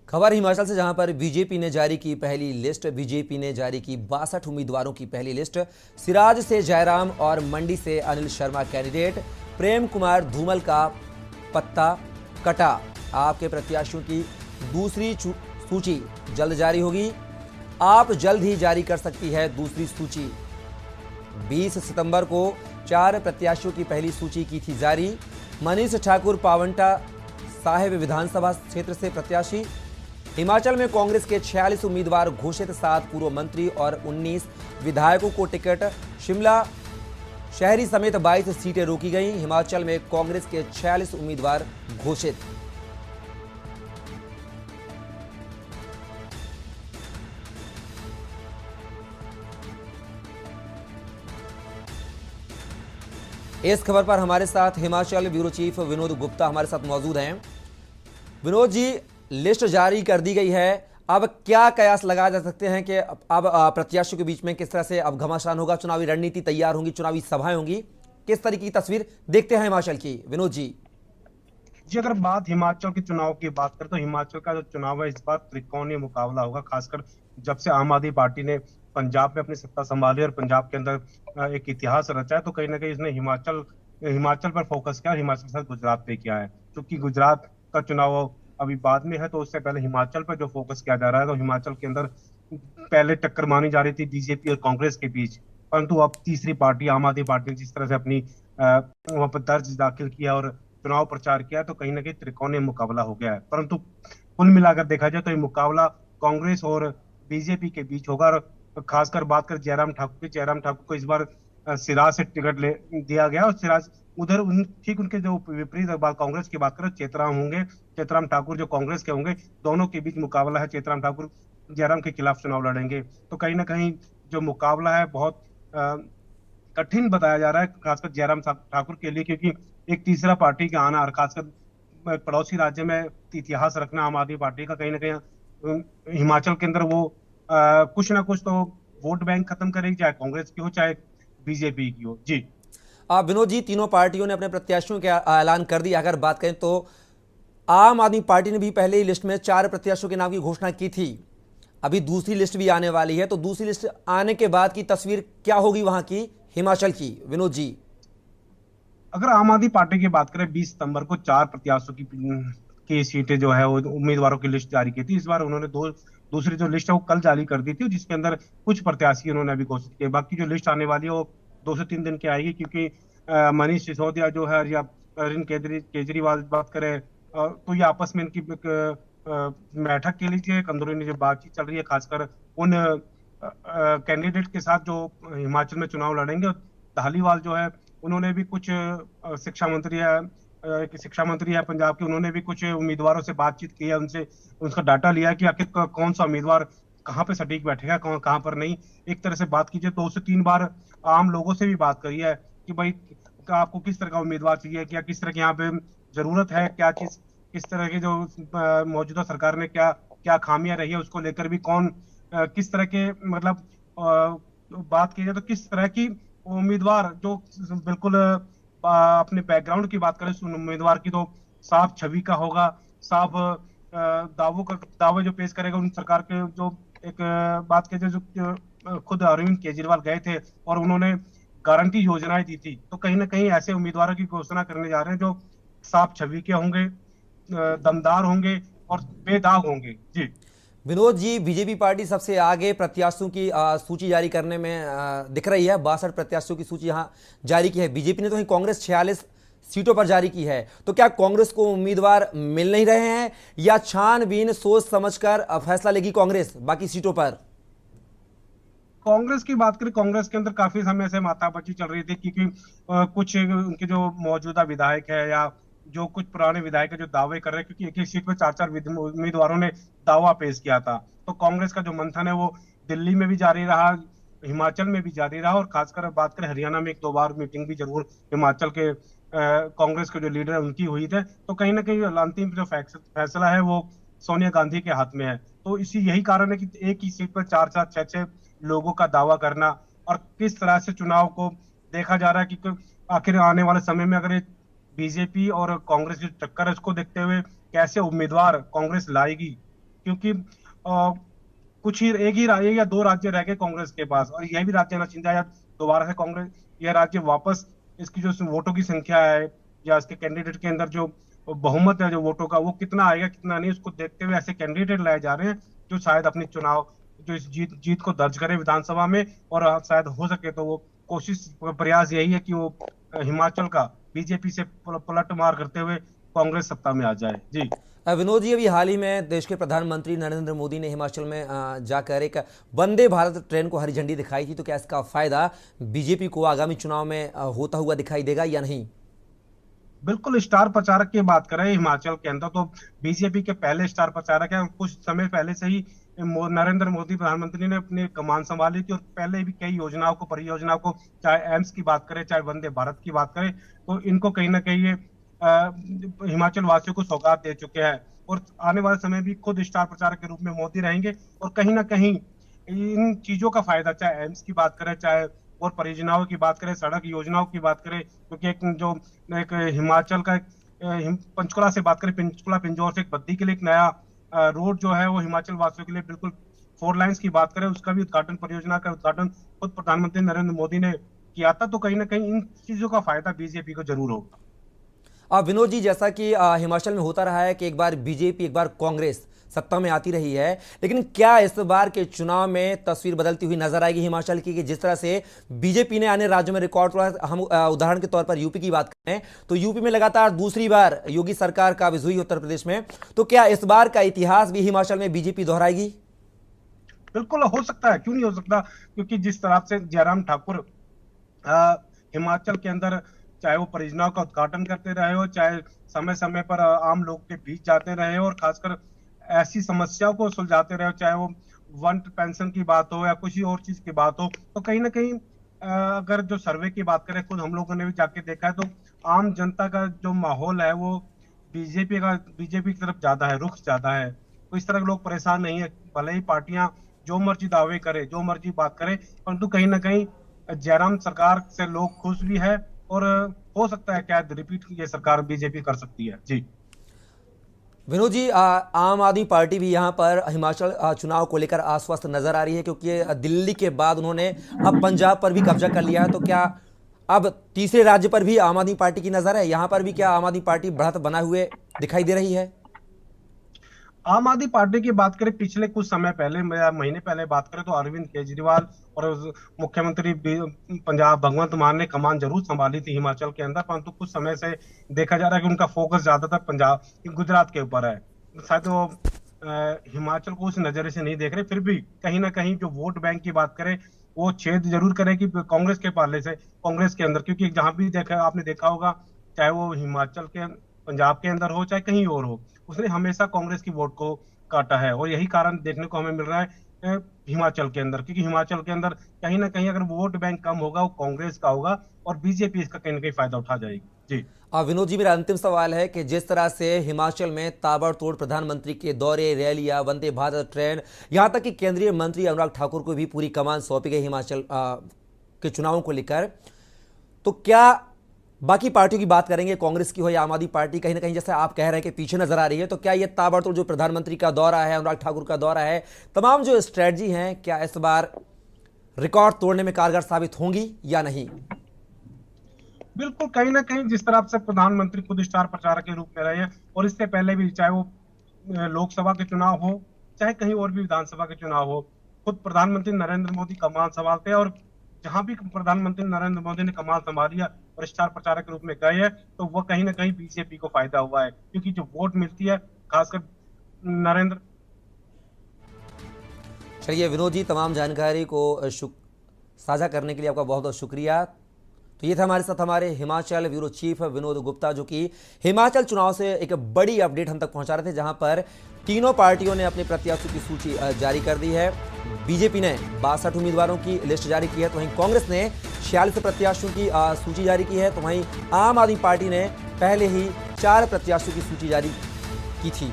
खबर हिमाचल से, जहां पर बीजेपी ने जारी की पहली लिस्ट। बीजेपी ने जारी की 62 उम्मीदवारों की पहली लिस्ट। सिराज से जयराम और मंडी से अनिल शर्मा कैंडिडेट। प्रेम कुमार धूमल का पत्ता कटा। आपके प्रत्याशियों की दूसरी सूची जल्द जारी होगी। आप जल्द ही जारी कर सकती है दूसरी सूची। 20 सितंबर को 4 प्रत्याशियों की पहली सूची की थी जारी। मनीष ठाकुर पावंटा साहिब विधानसभा क्षेत्र से प्रत्याशी। हिमाचल में कांग्रेस के 46 उम्मीदवार घोषित, 7 पूर्व मंत्री और 19 विधायकों को टिकट। शिमला शहरी समेत 22 सीटें रोकी गईं। हिमाचल में कांग्रेस के 46 उम्मीदवार घोषित। इस खबर पर हमारे साथ हिमाचल ब्यूरो चीफ विनोद गुप्ता हमारे साथ मौजूद हैं। विनोद जी, लिस्ट जारी कर दी गई है, अब क्या कयास लगाए जा सकते हैं कि अब प्रत्याशियों के बीच में किस तरह से अब घमासान होगा, चुनावी रणनीति तैयार होंगी, चुनावी सभाएं होंगी, किस तरीके की तस्वीर देखते हैं हिमाचल की? विनोद जी। जी, अगर बात हिमाचल के चुनाव की बात करें तो हिमाचल का जो चुनाव है इस बार त्रिकोणीय मुकाबला होगा। खासकर जब से आम आदमी पार्टी ने पंजाब में अपनी सत्ता संभाली और पंजाब के अंदर एक इतिहास रचा है, तो कहीं ना कहीं इसने हिमाचल हिमाचल पर फोकस किया और हिमाचल के साथ गुजरात पे किया है। क्योंकि गुजरात का चुनाव अभी बाद में है, तो उससे पहले हिमाचल पर जो फोकस किया जा रहा है, तो हिमाचल के अंदर पहले टक्कर मानी जा रही थी बीजेपी और कांग्रेस के बीच, परंतु अब तीसरी पार्टी आम आदमी पार्टी ने जिस तरह से अपनी वहां पर दर्ज दाखिल किया और चुनाव प्रचार किया, तो कहीं ना कहीं त्रिकोणीय मुकाबला हो गया है। परंतु कुल मिलाकर देखा जाए तो ये मुकाबला कांग्रेस और बीजेपी के बीच होगा। और खासकर बात कर जयराम ठाकुर की, जयराम ठाकुर को इस बार सिराज से टिकट ले दिया गया और सिराज उधर ठीक उनके जो विपरीत बात कांग्रेस की बात करें, चेतराम होंगे, चेतराम ठाकुर जो कांग्रेस के होंगे, दोनों के बीच मुकाबला है। चेतराम ठाकुर जयराम के खिलाफ चुनाव लड़ेंगे, तो कहीं ना कहीं जो मुकाबला है बहुत कठिन बताया जा रहा है, खासकर जयराम ठाकुर के लिए, क्योंकि एक तीसरा पार्टी का आना और खासकर पड़ोसी राज्य में इतिहास रखना आम आदमी पार्टी का, कहीं ना कहीं हिमाचल के अंदर वो कुछ ना कुछ तो वोट बैंक खत्म करेगी, चाहे कांग्रेस की हो चाहे बीजेपी की हो। जी, विनोद जी, तीनों पार्टियों ने अपने प्रत्याशियों का ऐलान कर दिया। अगर बात करें तो आम आदमी पार्टी ने भी पहले ही लिस्ट में 4 प्रत्याशियों के नाम की घोषणा की थी। अभी दूसरी लिस्ट भी आने वाली है, तो दूसरी लिस्ट आने के बाद की तस्वीर क्या होगी वहां की, हिमाचल की, विनोद जी? अगर आम आदमी पार्टी की बात करें, 20 सितंबर को 4 प्रत्याशियों की सीटें जो है वो उम्मीदवारों की लिस्ट जारी की थी। इस बार उन्होंने दूसरी जो लिस्ट है वो कल जारी कर दी थी, जिसके अंदर कुछ प्रत्याशी उन्होंने अभी घोषित किए। बाकी जो लिस्ट आने वाली है वो 2 से 3 दिन की आएगी, क्योंकि मनीष सिसोदिया जो है या अरविंद केजरीवाल बात करें, तो ये आपस में इनकी एक बैठक के लिए एक अंदरूनी जो बातचीत चल रही है, खासकर उन कैंडिडेट के साथ जो हिमाचल में चुनाव लड़ेंगे। धालीवाल जो है उन्होंने भी कुछ शिक्षा मंत्री है पंजाब के, उन्होंने भी कुछ उम्मीदवारों से बातचीत की है, उनसे उनका डाटा लिया कि आखिर कौन सा उम्मीदवार कहाँ पे सटीक बैठेगा, कौन कहाँ पर नहीं। एक तरह से बात कीजिए, 2 से 3 बार आम लोगों से भी बात करी है कि भाई आपको किस तरह का उम्मीदवार चाहिए, क्या किस तरह की यहाँ पे जरूरत है, क्या चीज किस तरह की जो मौजूदा सरकार ने क्या क्या खामियां रही है उसको लेकर भी कौन किस तरह के मतलब बात की जाए तो किस तरह की उम्मीदवार जो बिल्कुल अपने बैकग्राउंड की बात करें उस उम्मीदवार की, तो साफ छवि का होगा, साफ दावे जो पेश करेगा उन सरकार के जो एक बात की जाए जो खुद अरविंद केजरीवाल गए थे और उन्होंने गारंटी योजनाएं दी थी, तो कहीं ना कहीं ऐसे उम्मीदवारों की घोषणा करने जा रहे हैं जो साफ छवि के होंगे, दमदार होंगे और बेदाग होंगे। जी, विनोद जी, बीजेपी पार्टी सबसे आगे प्रत्याशियों की सूची जारी करने में दिख रही है। 62 प्रत्याशियों की सूची यहां जारी की है बीजेपी ने, तो वहीं कांग्रेस 46 सीटों पर जारी की है। तो क्या कांग्रेस को उम्मीदवार मिल नहीं रहे हैं, या छानबीन सोच समझकर फैसला लेगी कांग्रेस बाकी सीटों पर? कांग्रेस की बात करें, कांग्रेस के अंदर काफी समय से माथापच्ची चल रही थी, क्योंकि कुछ उनके जो मौजूदा विधायक है या जो कुछ पुराने विधायक है जो दावे कर रहे हैं, क्योंकि एक एक सीट पे 4 4 उम्मीदवारों ने दावा पेश किया था, तो कांग्रेस का जो मंथन है वो दिल्ली में भी जारी रहा, हिमाचल में भी जारी रहा, और खासकर बात करें हरियाणा में 1 2 बार मीटिंग भी जरूर हिमाचल के कांग्रेस के जो लीडर है उनकी हुई थे। तो कहीं ना कहीं अंतिम जो फैसला है वो सोनिया गांधी के हाथ में है। तो इसी यही कारण है कि एक ही सीट पर 4 4 6 6 लोगों का दावा करना, और किस तरह से चुनाव को देखा जा रहा है कि आखिर आने वाले समय में अगर बीजेपी और कांग्रेस की टक्कर है उसको देखते हुए कैसे उम्मीदवार कांग्रेस लाएगी, क्योंकि कुछ ही एक ही राज्य या दो राज्य रह गए कांग्रेस के पास, और यह भी राज्य ना चिंता या दोबारा से कांग्रेस यह राज्य वापस इसकी जो वोटों की संख्या है या इसके कैंडिडेट के अंदर जो बहुमत है जो वोटों का वो कितना आएगा कितना नहीं, उसको देखते हुए ऐसे कैंडिडेट लाए जा रहे हैं जो शायद अपनी चुनाव जो इस जीत जीत को दर्ज करे विधानसभा में, और शायद हो सके तो वो कोशिश प्रयास यही है कि वो हिमाचल का बीजेपी से पलट मार करते हुए कांग्रेस सत्ता में आ जाए। जी विनोद जी, अभी हाल ही में देश के प्रधानमंत्री नरेंद्र मोदी ने हिमाचल में जाकर एक वंदे भारत ट्रेन को हरी झंडी दिखाई थी, तो क्या इसका फायदा बीजेपी को आगामी चुनाव में होता हुआ दिखाई देगा या नहीं? बिल्कुल, स्टार प्रचारक की बात करें हिमाचल के अंदर तो बीजेपी के पहले स्टार प्रचारक है। कुछ समय पहले से ही नरेंद्र मोदी प्रधानमंत्री ने अपनी कमान संभाली थी, और पहले भी कई योजनाओं को परियोजनाओं को, चाहे एम्स की बात करें चाहे वंदे भारत की बात करें, तो इनको कहीं ना कहीं ये हिमाचल वासियों को सौगात दे चुके हैं, और आने वाले समय भी खुद स्टार प्रचारक के रूप में मोदी रहेंगे। और कहीं ना कहीं इन चीजों का फायदा, चाहे एम्स की बात करें चाहे और परियोजनाओं की बात करें, सड़क योजनाओं की बात करें, क्योंकि एक हिमाचल का पंचकुला से बात करें, पंचकुला पिंजौर से एक बद्दी के लिए एक नया रोड जो है वो हिमाचल वासियों के लिए बिल्कुल 4 लाइन्स की बात करें, उसका भी उद्घाटन, परियोजना का उद्घाटन खुद प्रधानमंत्री नरेंद्र मोदी ने किया था। तो कहीं ना कहीं इन चीजों का फायदा बीजेपी को जरूर होगा। विनोद जी, जैसा कि हिमाचल में होता रहा है कि एक बार बीजेपी एक बार कांग्रेस सत्ता में आती रही है, लेकिन क्या इस बार के चुनाव में तस्वीर बदलती हुई नजर आएगी हिमाचल की, कि जिस तरह से बीजेपी ने अन्य राज्यों में रिकॉर्ड तोड़ा? हम उदाहरण के तौर पर यूपी की बात करें तो यूपी में लगातार दूसरी बार योगी सरकार काबिज हुई उत्तर प्रदेश में, तो क्या इस बार का इतिहास भी हिमाचल में बीजेपी दोहराएगी? बिल्कुल हो सकता है, क्यों नहीं हो सकता, क्योंकि जिस तरह से जयराम ठाकुर हिमाचल के अंदर चाहे वो परियोजनाओं का उद्घाटन करते रहे हो, चाहे समय समय पर आम लोग के बीच जाते रहे हो और खासकर ऐसी समस्याओं को सुलझाते रहे हो, चाहे वो वन पेंशन की बात हो या कुछ और चीज की बात हो, तो कहीं ना कहीं अगर जो सर्वे की बात करें, खुद हम लोगों ने भी जाके देखा है, तो आम जनता का जो माहौल है वो बीजेपी की तरफ ज्यादा है, रुख ज्यादा है। तो इस तरह के लोग परेशान नहीं है, भले ही पार्टियां जो मर्जी दावे करे, जो मर्जी बात करे, परंतु कहीं ना कहीं जयराम सरकार से लोग खुश भी है, और हो सकता है क्या रिपीट ये सरकार बीजेपी कर सकती है। जी विनोद जी, आम आदमी पार्टी भी यहाँ पर हिमाचल चुनाव को लेकर आश्वस्त नजर आ रही है, क्योंकि दिल्ली के बाद उन्होंने अब पंजाब पर भी कब्जा कर लिया है, तो क्या अब तीसरे राज्य पर भी आम आदमी पार्टी की नजर है? यहाँ पर भी क्या आम आदमी पार्टी बढ़त बनाए हुए दिखाई दे रही है? आम आदमी पार्टी की बात करें, पिछले कुछ समय पहले, महीने पहले बात करें, तो अरविंद केजरीवाल और मुख्यमंत्री पंजाब भगवंत मान ने कमान जरूर संभाली थी हिमाचल के अंदर, परंतु कुछ समय से देखा जा रहा है कि उनका फोकस ज्यादातर पंजाब गुजरात के ऊपर है। शायद वो हिमाचल को उस नजरिए से नहीं देख रहे। फिर भी कहीं ना कहीं जो वोट बैंक की बात करें, वो छेद जरूर करेगी कांग्रेस के पाले से, कांग्रेस के अंदर, क्योंकि जहां भी देखा आपने देखा होगा, चाहे वो हिमाचल के पंजाब के अंदर हो चाहे कहीं और हो, उसने हमेशा कांग्रेस की वोट को काटा है। और यही कारण देखने को हमें मिल रहा है हिमाचल के अंदर, क्योंकि हिमाचल के अंदर कहीं ना कहीं अगर वोट बैंक कम होगा वो कांग्रेस का होगा, और बीजेपी इसका कहीं ना कहीं फायदा उठा जाएगी। जी विनोद जी, मेरा अंतिम सवाल है कि जिस तरह से हिमाचल में ताबड़तोड़ प्रधानमंत्री के दौरे, रैलियां, वंदे भारत ट्रेन, यहां तक कि केंद्रीय मंत्री अनुराग ठाकुर को भी पूरी कमान सौंपी गई हिमाचल के चुनावों को लेकर, तो क्या बाकी पार्टियों की बात करेंगे, कांग्रेस की हो या आम आदमी पार्टी, कहीं ना कहीं जैसे आप कह रहे हैं कि पीछे नजर आ रही है, तो क्या ये ताबड़तोड़ जो प्रधानमंत्री का दौरा है, अनुराग ठाकुर का दौरा है, तमाम जो स्ट्रेटजी हैं, क्या इस बार रिकॉर्ड तोड़ने में कारगर साबित होंगी या नहीं? बिल्कुल, कहीं ना कहीं जिस तरह से प्रधानमंत्री खुद स्टार प्रचारक के रूप में रहे हैं, और इससे पहले भी चाहे वो लोकसभा के चुनाव हो चाहे कहीं और भी विधानसभा के चुनाव हो, खुद प्रधानमंत्री नरेंद्र मोदी कमान संभालते हैं, और जहां भी प्रधानमंत्री नरेंद्र मोदी ने कमान संभाली और स्टार प्रचारक के रूप में गए हैं, तो वह कहीं ना कहीं बीजेपी को फायदा हुआ है, क्योंकि जो वोट मिलती है खासकर नरेंद्र। चलिए विनोद जी, तमाम जानकारी को साझा करने के लिए आपका बहुत बहुत शुक्रिया। तो ये था हमारे साथ हमारे हिमाचल ब्यूरो चीफ विनोद गुप्ता, जो कि हिमाचल चुनाव से एक बड़ी अपडेट हम तक पहुंचा रहे थे, जहां पर तीनों पार्टियों ने अपने प्रत्याशियों की सूची जारी कर दी है। बीजेपी ने 62 उम्मीदवारों की लिस्ट जारी की है, तो वहीं कांग्रेस ने 46 प्रत्याशियों की सूची जारी की है, तो वहीं आम आदमी पार्टी ने पहले ही 4 प्रत्याशियों की सूची जारी की थी।